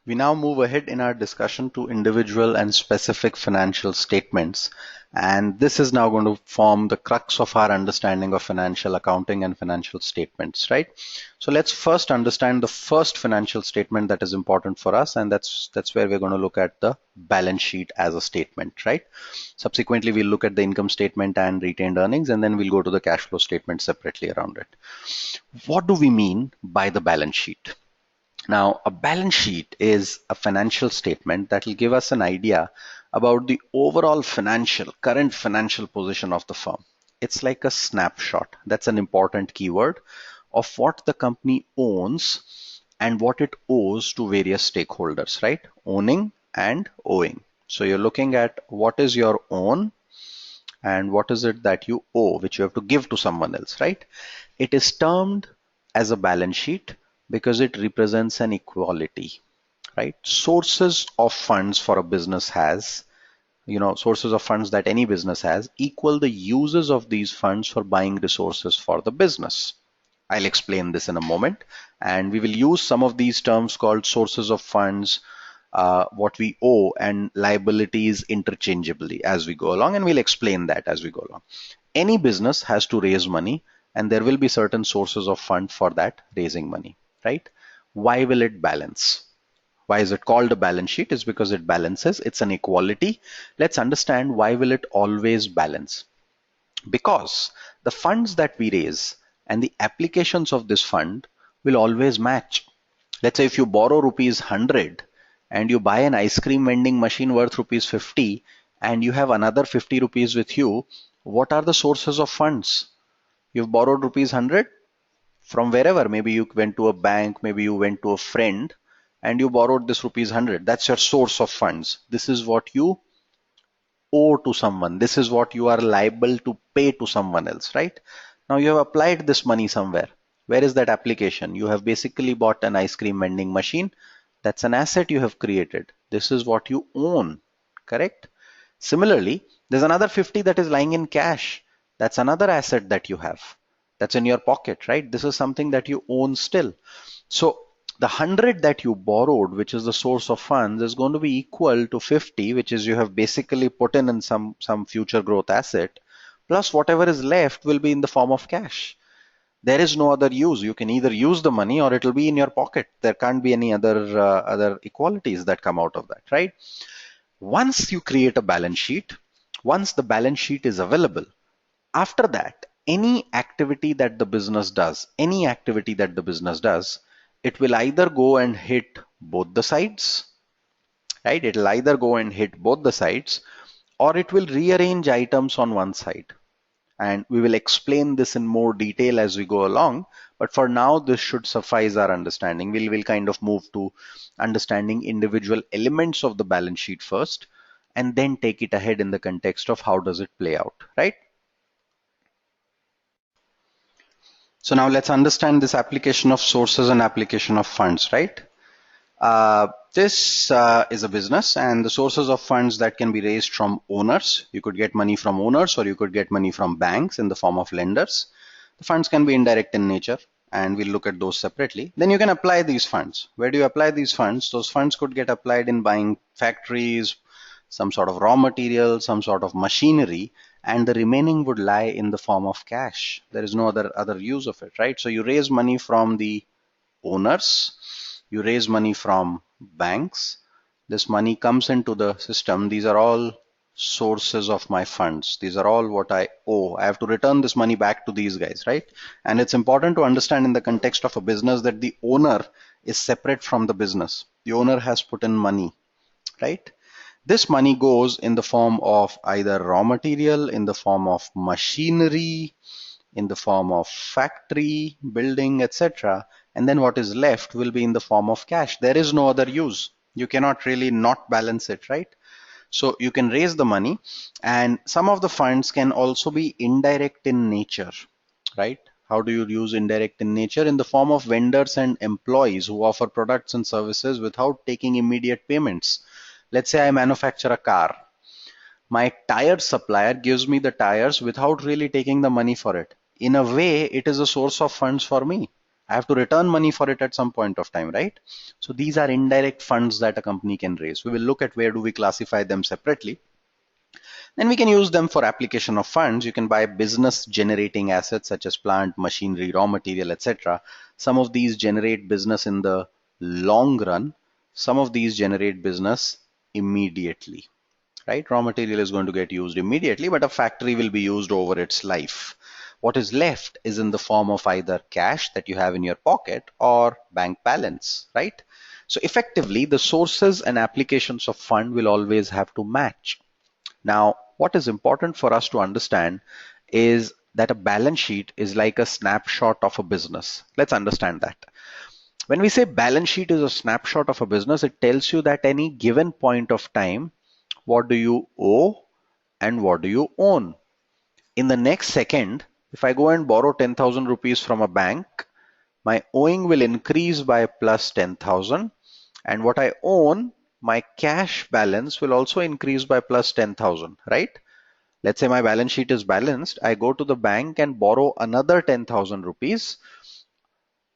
We now move ahead in our discussion to individual and specific financial statements. And this is now going to form the crux of our understanding of financial accounting and financial statements, right? So let's first understand the first financial statement that is important for us, and that's where we're going to look at the balance sheet as a statement, right? Subsequently, we'll look at the income statement and retained earnings, and then we'll go to the cash flow statement separately around it. What do we mean by the balance sheet? Now, a balance sheet is a financial statement that will give us an idea about the overall current financial position of the firm. It's like a snapshot. That's an important keyword of what the company owns and what it owes to various stakeholders, right? Owning and owing. So you're looking at what is your own and what is it that you owe, which you have to give to someone else, right? It is termed as a balance sheet because it represents an equality, right? Sources of funds for a business has, sources of funds that any business has equal the uses of these funds for buying resources for the business. I'll explain this in a moment, and we will use some of these terms called sources of funds, what we owe, and liabilities interchangeably as we go along, and we'll explain that as we go along. Any business has to raise money, and there will be certain sources of fund for that raising money, right? Why will it balance? Why is it called a balance sheet? Is because it balances. It's an equality. Let's understand why will it always balance. Because the funds that we raise and the applications of this fund will always match. Let's say if you borrow rupees 100 and you buy an ice cream vending machine worth rupees 50 and you have another 50 rupees with you, what are the sources of funds? You've borrowed rupees 100 from wherever. Maybe you went to a bank, maybe you went to a friend and you borrowed this rupees 100. That's your source of funds. This is what you owe to someone. This is what you are liable to pay to someone else, right? Now you have applied this money somewhere. Where is that application? You have basically bought an ice cream vending machine. That's an asset you have created. This is what you own, correct? Similarly, there's another 50 that is lying in cash. That's another asset that you have. That's in your pocket, right? This is something that you own still. So the 100 that you borrowed, which is the source of funds, is going to be equal to 50, which is you have basically put in some future growth asset, plus whatever is left will be in the form of cash. There is no other use. You can either use the money or it will be in your pocket. There can't be any other equalities that come out of that, right? Once you create a balance sheet, once the balance sheet is available, after that, any activity that the business does, it will either go and hit both the sides, right? It will either go and hit both the sides, or it will rearrange items on one side. And we will explain this in more detail as we go along. But for now, this should suffice our understanding. We'll kind of move to understanding individual elements of the balance sheet first, and then take it ahead in the context of how does it play out, right? So now let's understand this application of sources and application of funds, right? This is a business, and the sources of funds that can be raised from owners. You could get money from owners, or you could get money from banks in the form of lenders. The funds can be indirect in nature, and we'll look at those separately. Then you can apply these funds. Where do you apply these funds? Those funds could get applied in buying factories, some sort of raw material, some sort of machinery, and the remaining would lie in the form of cash. There is no other use of it, right? So you raise money from the owners, you raise money from banks, this money comes into the system. These are all sources of my funds. These are all what I owe. I have to return this money back to these guys, right? And it's important to understand in the context of a business that the owner is separate from the business. The owner has put in money, right? This money goes in the form of either raw material, in the form of machinery, in the form of factory, building, etc. And then what is left will be in the form of cash. There is no other use. You cannot really not balance it, right? So you can raise the money, and some of the funds can also be indirect in nature, right? How do you use indirect in nature? In the form of vendors and employees who offer products and services without taking immediate payments. Let's say I manufacture a car. My tire supplier gives me the tires without really taking the money for it. In a way, it is a source of funds for me. I have to return money for it at some point of time, right? So these are indirect funds that a company can raise. We will look at where do we classify them separately. Then we can use them for application of funds. You can buy business generating assets such as plant, machinery, raw material, etc. Some of these generate business in the long run. Some of these generate business immediately, right? Raw material is going to get used immediately, but a factory will be used over its life. What is left is in the form of either cash that you have in your pocket or bank balance, right? So effectively, the sources and applications of fund will always have to match. Now, what is important for us to understand is that a balance sheet is like a snapshot of a business. Let's understand that. When we say balance sheet is a snapshot of a business, it tells you that any given point of time, what do you owe and what do you own? In the next second, if I go and borrow 10,000 rupees from a bank, my owing will increase by plus 10,000, and what I own, my cash balance will also increase by plus 10,000, right? Let's say my balance sheet is balanced. I go to the bank and borrow another 10,000 rupees.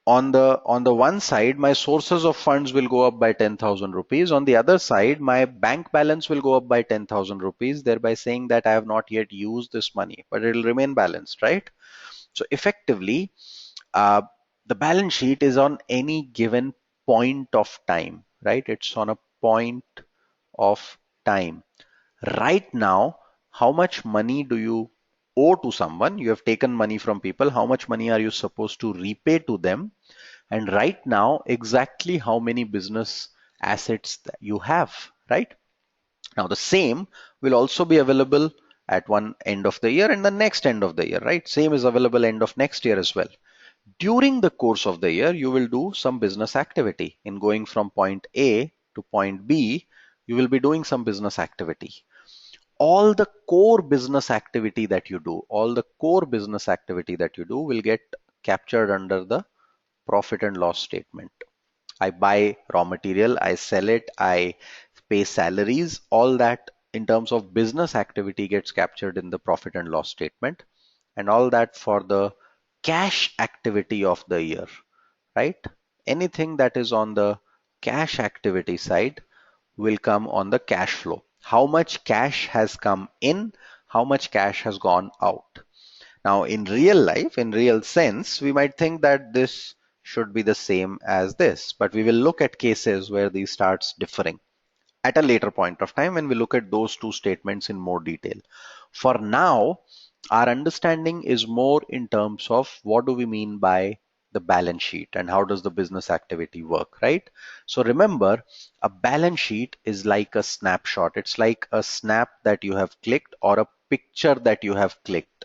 On the one side, my sources of funds will go up by 10,000 rupees. On the other side, my bank balance will go up by 10,000 rupees, thereby saying that I have not yet used this money, but it will remain balanced, right? So effectively, uh, the balance sheet is on any given point of time, right? It's on a point of time. Right now, how much money do you owe to someone? You have taken money from people. How much money are you supposed to repay to them? And right now, exactly how many business assets that you have, right? Now, the same will also be available at one end of the year and the next end of the year, right? Same is available end of next year as well. During the course of the year, you will do some business activity. In going from point A to point B, you will be doing some business activity. All the core business activity that you do, all the core business activity that you do will get captured under the profit and loss statement. I buy raw material, I sell it, I pay salaries, all that in terms of business activity gets captured in the profit and loss statement, and all that for the cash activity of the year, right? Anything that is on the cash activity side will come on the cash flow. How much cash has come in, how much cash has gone out. Now, in real life, in real sense, we might think that this should be the same as this, but we will look at cases where these starts differing at a later point of time when we look at those two statements in more detail. For now, our understanding is more in terms of what do we mean by the balance sheet and how does the business activity work, right? So remember, a balance sheet is like a snapshot. It's like a snap that you have clicked or a picture that you have clicked,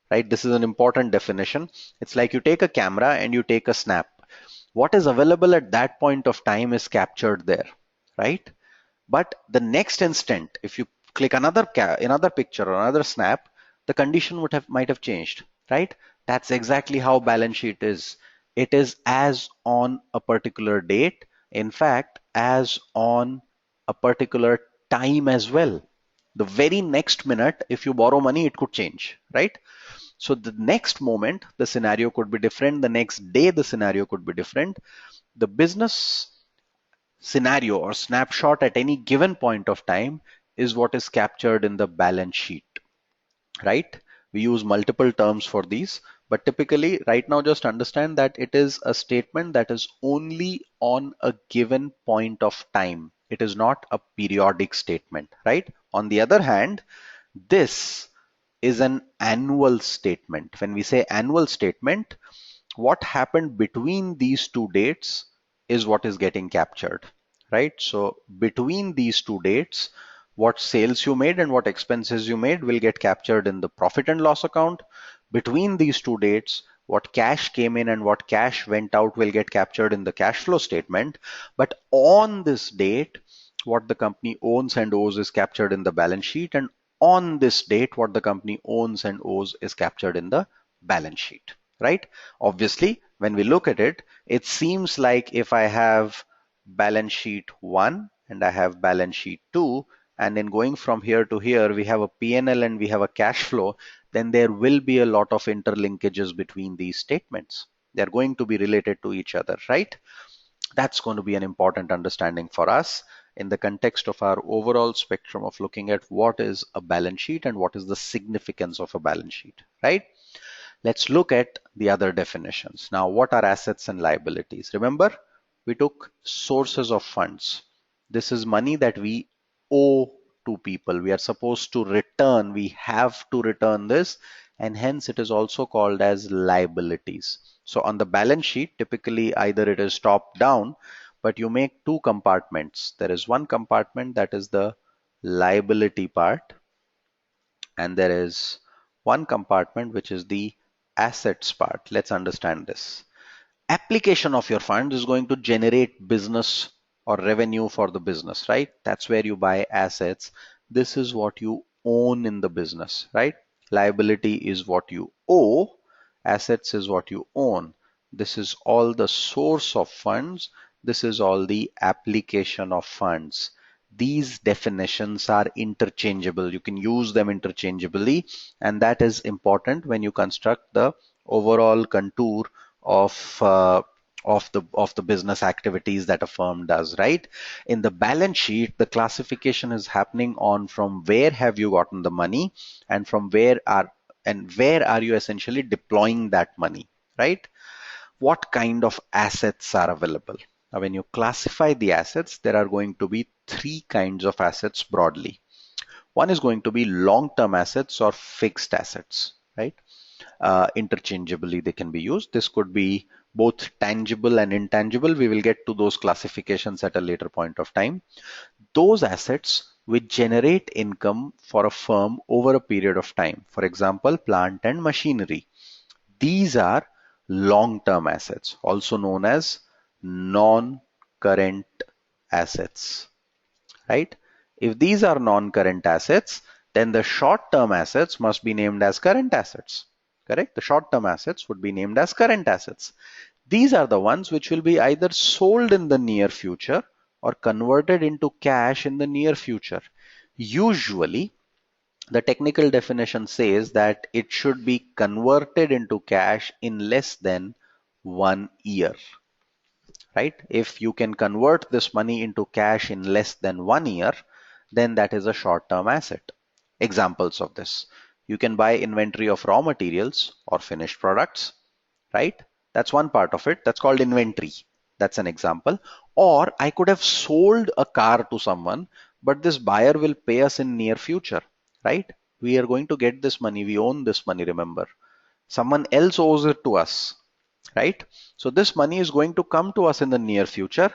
right? This is an important definition. It's like you take a camera and you take a snap. What is available at that point of time is captured there, right? But the next instant, if you click another picture or another snap, the condition might have changed, right? That's exactly how balance sheet is. It is as on a particular date, in fact, as on a particular time as well. The very next minute, if you borrow money, it could change, right? So the next moment, the scenario could be different. The next day, the scenario could be different. The business scenario or snapshot at any given point of time is what is captured in the balance sheet, right? We use multiple terms for these, but typically right now just understand that it is a statement that is only on a given point of time. It is not a periodic statement, right? On the other hand, this is an annual statement. When we say annual statement, what happened between these two dates is what is getting captured, right? So between these two dates, what sales you made and what expenses you made will get captured in the profit and loss account. Between these two dates, what cash came in and what cash went out will get captured in the cash flow statement. But on this date, what the company owns and owes is captured in the balance sheet, and on this date, what the company owns and owes is captured in the balance sheet, right? Obviously, when we look at it, it seems like if I have balance sheet 1 and I have balance sheet 2, and then going from here to here, we have a P&L and we have a cash flow, then there will be a lot of interlinkages between these statements, They're going to be related to each other, right? That's going to be an important understanding for us in the context of our overall spectrum of looking at what is a balance sheet and what is the significance of a balance sheet, right? Let's look at the other definitions. Now, what are assets and liabilities? Remember, we took sources of funds. This is money that we owe to people. We are supposed to return. We have to return this, and hence it is also called as liabilities. So on the balance sheet, typically either it is top down, but you make two compartments. There is one compartment that is the liability part, and there is one compartment which is the assets part. Let's understand this. Application of your fund is going to generate business or revenue for the business, right? That's where you buy assets. This is what you own in the business, right? Liability is what you owe, assets is what you own. This is all the source of funds. This is all the application of funds. These definitions are interchangeable. You can use them interchangeably, and that is important when you construct the overall contour of the business activities that a firm does, right? In the balance sheet, the classification is happening on from where have you gotten the money and from where are you essentially deploying that money, right? What kind of assets are available? Now, when you classify the assets, there are going to be three kinds of assets broadly. One is going to be long-term assets or fixed assets, right? Interchangeably they can be used. This could be both tangible and intangible. We will get to those classifications at a later point of time. Those assets which generate income for a firm over a period of time. For example, plant and machinery. These are long-term assets, also known as non-current assets, right? If these are non-current assets, then the short-term assets must be named as current assets. Correct? The short-term assets would be named as current assets. These are the ones which will be either sold in the near future or converted into cash in the near future. Usually, the technical definition says that it should be converted into cash in less than 1 year, right? If you can convert this money into cash in less than 1 year, then that is a short-term asset. Examples of this: you can buy inventory of raw materials or finished products, right? That's one part of it. That's called inventory. That's an example. Or I could have sold a car to someone, but this buyer will pay us in near future, right? We are going to get this money. We own this money, remember. Someone else owes it to us, right? So this money is going to come to us in the near future.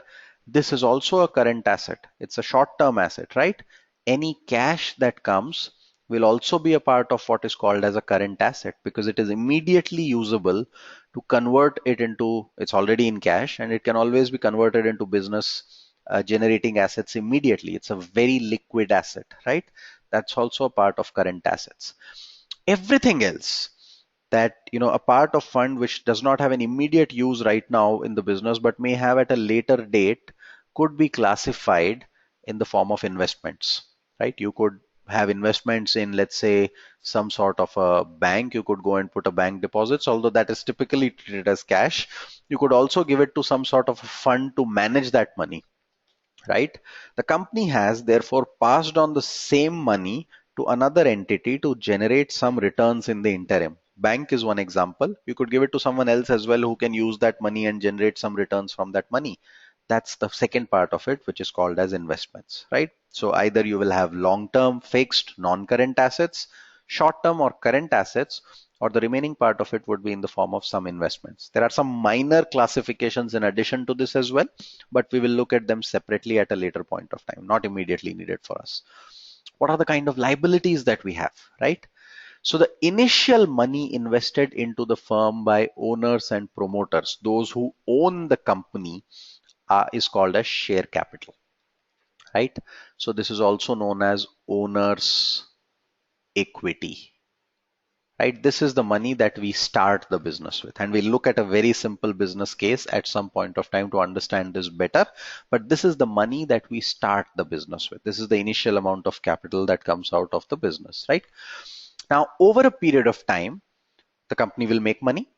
This is also a current asset. It's a short-term asset, right? Any cash that comes will also be a part of what is called as a current asset because it is immediately usable to convert it into, it's already in cash and it can always be converted into business generating assets immediately. It's a very liquid asset, right? That's also a part of current assets. Everything else that, a part of fund which does not have an immediate use right now in the business but may have at a later date could be classified in the form of investments, right? You could have investments in, let's say, some sort of a bank. You could go and put a bank deposits, although that is typically treated as cash. You could also give it to some sort of a fund to manage that money, right? The company has therefore passed on the same money to another entity to generate some returns in the interim. Bank is one example. You could give it to someone else as well who can use that money and generate some returns from that money. That's the second part of it, which is called as investments, right? So either you will have long-term fixed non-current assets, short-term or current assets, or the remaining part of it would be in the form of some investments. There are some minor classifications in addition to this as well, but we will look at them separately at a later point of time, not immediately needed for us. What are the kind of liabilities that we have, right? So the initial money invested into the firm by owners and promoters, those who own the company, is called as share capital, right? So this is also known as owner's equity, right? This is the money that we start the business with. And we'll look at a very simple business case at some point of time to understand this better. But this is the money that we start the business with. This is the initial amount of capital that comes out of the business, right? Now, over a period of time, the company will make money,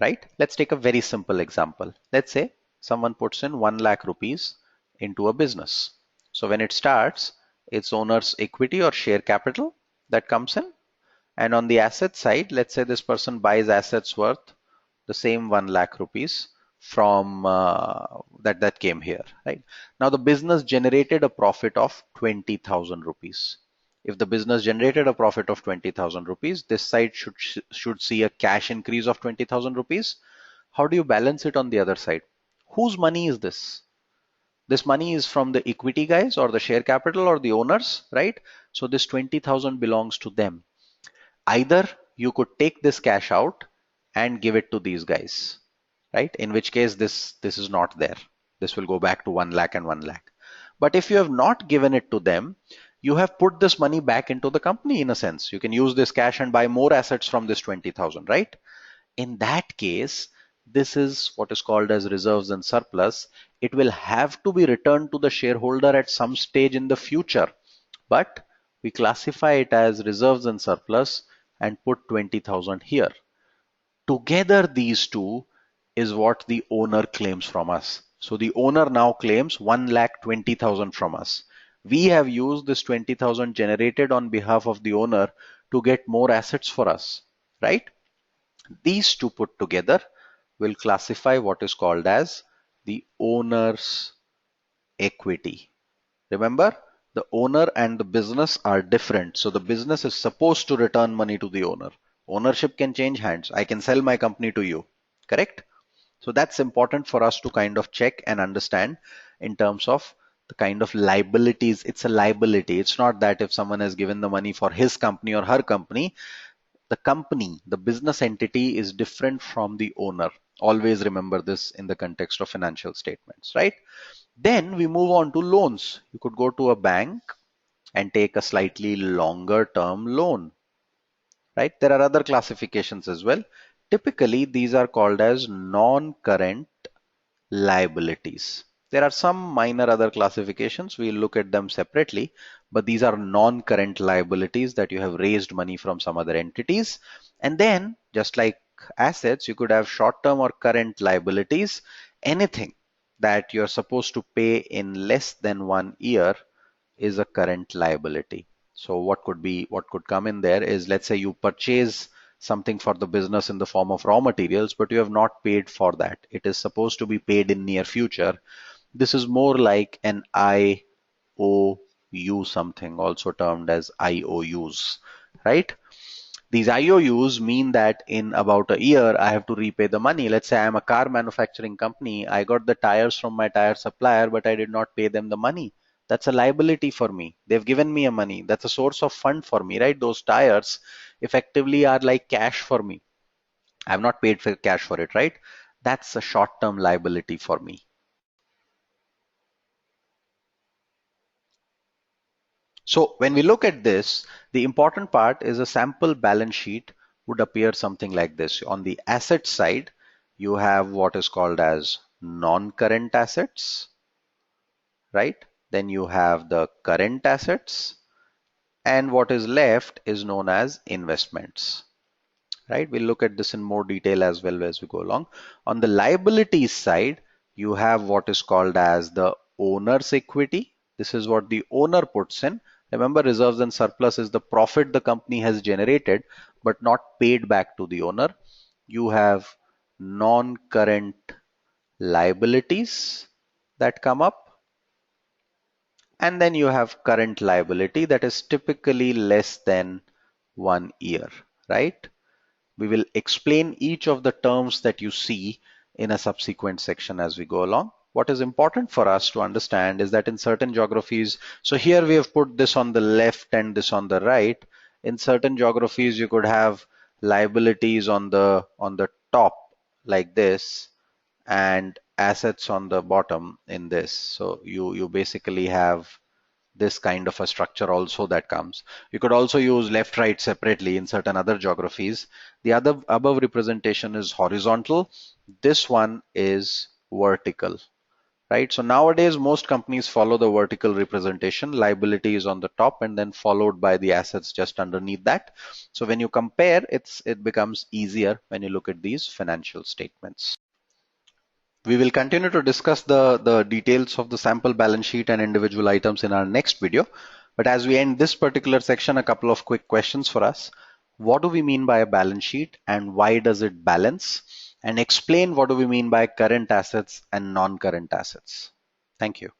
right? Let's take a very simple example. Let's say someone puts in 1 lakh rupees into a business. So when it starts, it's owner's equity or share capital that comes in. And on the asset side, let's say this person buys assets worth the same 1 lakh rupees from that came here, right? Now the business generated a profit of 20,000 rupees. If the business generated a profit of 20,000 rupees, this side should see a cash increase of 20,000 rupees. How do you balance it on the other side? Whose money is this? This money is from the equity guys or the share capital or the owners, right? So this 20,000 belongs to them. Either you could take this cash out and give it to these guys, right? In which case this is not there. This will go back to 1 lakh and 1 lakh. But if you have not given it to them, you have put this money back into the company in a sense. You can use this cash and buy more assets from this 20,000, right? In that case, this is what is called as reserves and surplus. It will have to be returned to the shareholder at some stage in the future, but we classify it as reserves and surplus and put 20,000 here. Together, these two is what the owner claims from us. So the owner now claims 1,20,000 from us. We have used this 20,000 generated on behalf of the owner to get more assets for us, right? These two put together will classify what is called as the owner's equity. Remember, the owner and the business are different. So the business is supposed to return money to the owner. Ownership can change hands. I can sell my company to you, correct? So that's important for us to kind of check and understand in terms of the kind of liabilities. It's a liability. It's not that if someone has given the money for his company or her company, the company, the business entity is different from the owner. Always remember this in the context of financial statements, right? Then we move on to loans. You could go to a bank and take a slightly longer term loan, right? There are other classifications as well. Typically, these are called as non-current liabilities. There are some minor other classifications. We'll look at them separately, but these are non-current liabilities that you have raised money from some other entities. And then, just like assets, you could have short-term or current liabilities. Anything that you're supposed to pay in less than 1 year is a current liability. So what could come in there is, let's say you purchase something for the business in the form of raw materials, but you have not paid for that. It is supposed to be paid in near future. This is more like an IOU, something also termed as IOUs, right? These IOUs mean that in about a year, I have to repay the money. Let's say I'm a car manufacturing company. I got the tires from my tire supplier, but I did not pay them the money. That's a liability for me. They've given me a money. That's a source of fund for me, right? Those tires effectively are like cash for me. I've not paid for cash for it, right? That's a short-term liability for me. So when we look at this, the important part is a sample balance sheet would appear something like this. On the asset side, you have what is called as non-current assets, right? Then you have the current assets, and what is left is known as investments, right? We'll look at this in more detail as well as we go along. On the liabilities side, you have what is called as the owner's equity. This is what the owner puts in. Remember, reserves and surplus is the profit the company has generated but not paid back to the owner. You have non-current liabilities that come up, and then you have current liability that is typically less than 1 year, right? We will explain each of the terms that you see in a subsequent section as we go along. What is important for us to understand is that in certain geographies, so here we have put this on the left and this on the right. In certain geographies, you could have liabilities on the top like this and assets on the bottom in this. So you basically have this kind of a structure also that comes. You could also use left, right separately in certain other geographies. The other above representation is horizontal. This one is vertical, right? So nowadays, most companies follow the vertical representation. Liability is on the top and then followed by the assets just underneath that. So when you compare, it becomes easier when you look at these financial statements. We will continue to discuss the details of the sample balance sheet and individual items in our next video. But as we end this particular section, a couple of quick questions for us. What do we mean by a balance sheet and why does it balance? And explain what do we mean by current assets and non-current assets. Thank you.